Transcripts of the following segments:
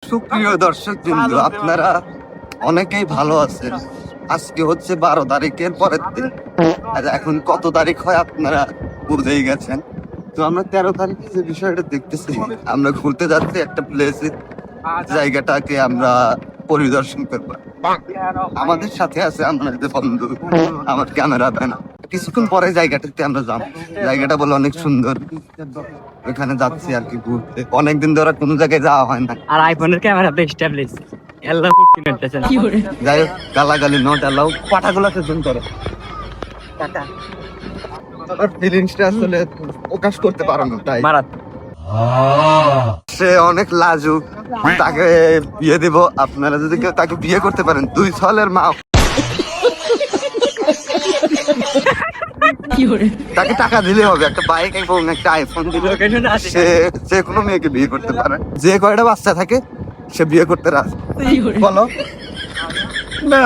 সুপ্রিয় দর্শক বিন্দু, আপনারা অনেকেই ভালো আছেন। আজকে হচ্ছে 12 তারিখের পরের দিন, আর এখন কত তারিখ হয় আপনারা বুঝেই গেছেন। তো আমরা 13 তারিখে যে বিষয়টা দেখতেছি, আমরা ঘুরতে যাচ্ছি একটা প্লেসে, জায়গাটাকে আমরা পরিদর্শন করবো। আমাদের সাথে আছে আমাদের বন্ধু, আমার ক্যামেরা ম্যান। কিছুক্ষণ পরে জায়গাটাতে আমরা যাবো। জায়গাটা বলে অনেক সুন্দর, ওখানে যাচ্ছি আর কি ঘুরতে। অনেকদিন ধরে কোনো জায়গায় যাওয়া হয় না। আর আইফোনের ক্যামেরা তো এস্টাবলিশ এল্লা ফুটকি নড়তেছে না। যাই হোক, গালাগালি নট অ্যালাউ। পাঠাগুলোকে জুম করো। আমার ফিলিংসটা আসলে প্রকাশ করতে পারো না, তাই মারাত সে অনেক লাজুক। তাকে বিয়ে দিব। আপনারা যদি কেউ তাকে বিয়ে করতে পারেন, 2 ছলের মা, তাকে টাকা দিলে হবে, একটা বাইক এবং একটা আইফোন দিলে সে যে কোনো মেয়েকে বিয়ে করতে পারে। যে কয়টা বাচ্চা থাকে সে বিয়ে করতে রাজি। বলো না,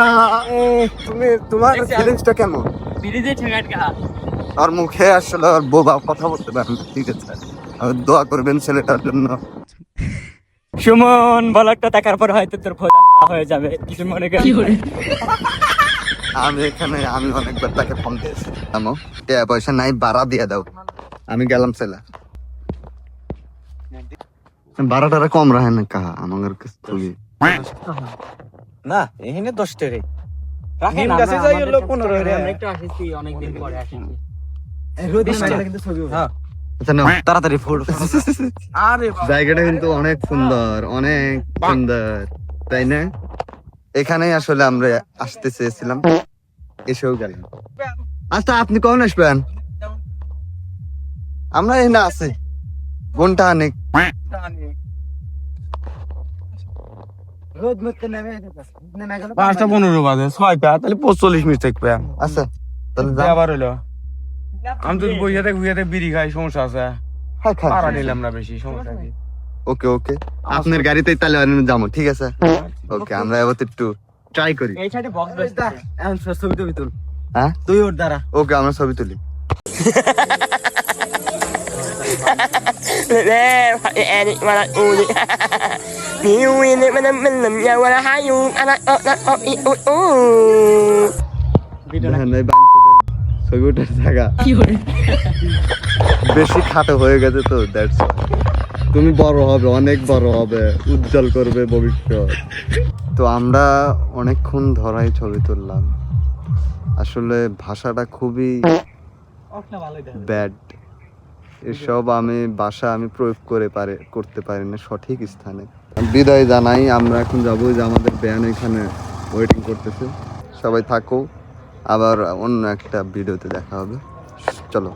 তুমি তোমার ফিলিংসটা কেমন? বিরিজে ঠেঙ্গাটকা আর মুখে আসলে আর বোবা কথা বলতে পারেন, ঠিক আছে? আর দোয়া করবেন ছেলেটার জন্য। সুমন বলকটা দেখার পর হয়তো তোর খোদা হয়ে যাবে, কিছু মনে করি। আমি অনেকবার তাকে ফোন দিয়েছি, আমো টাকা পয়সা নাই, ভাড়া দিয়ে দাও। আমি গেলাম ছেলে, ভাড়াটা কম রাখে না কাহা আমার কাছে খুবই না এখানে 10 টাকা রাখেন নিম গাছে যাই হলো 15 রে। আমরা একটু আসিছি, অনেকদিন পরে আসিছি। হ্যাঁ আচ্ছা নাও, তাড়াতাড়ি ফটো। আরে জায়গাটা কিন্তু অনেক সুন্দর, অনেক সুন্দর, তাই না? এখানেই আসলে আমরা আসতে চেয়েছিলাম, এসেও গেলাম। আচ্ছা আপনি কখন আসবেন? আমরা এখানে আছি ঘন্টা অনেক। 5:15 বাজে 6টা, তাহলে 45 মিনিট থাকবে। আচ্ছা তাহলে যাও। আবার হইলো আমি তো বইয়াতে বিড়ি খাই, সমস্যা আছে। হ্যাঁ, খান। পাড়া নিলাম না বেশি, সমস্যা কি? ওকে ওকে, আপনার গাড়িতেই তাহলে আমি যাবো, ঠিক আছে? ওকে, আমরা এবার একটু ট্রাই করি। এই সাইডে বক্স বেস্ট এখন ছবি টবি তুল। হ্যাঁ তুই ওর দ্বারা ওকে, আমরা ছবি তুলি। দেখেন এই বাঞ্চদের ছবি ওঠার জায়গা বেশি খাটো হয়ে গেছে, তো দ্যাটস তুমি বড় হবে, অনেক বড় হবে, উজ্জ্বল করবে ভবিষ্যৎ। তো আমরা অনেকক্ষণ ধরাই ছবি তুললাম। আসলে ভাষাটা খুবই ব্যাড। এসব আমি প্রয়োগ করতে পারি না সঠিক স্থানে। বিদায় জানাই, আমরা এখন যাবো, যে আমাদের ব্যান এখানে ওয়েটিং করতেছে। সবাই থাকো, আবার অন্য একটা ভিডিওতে দেখা হবে, চলো।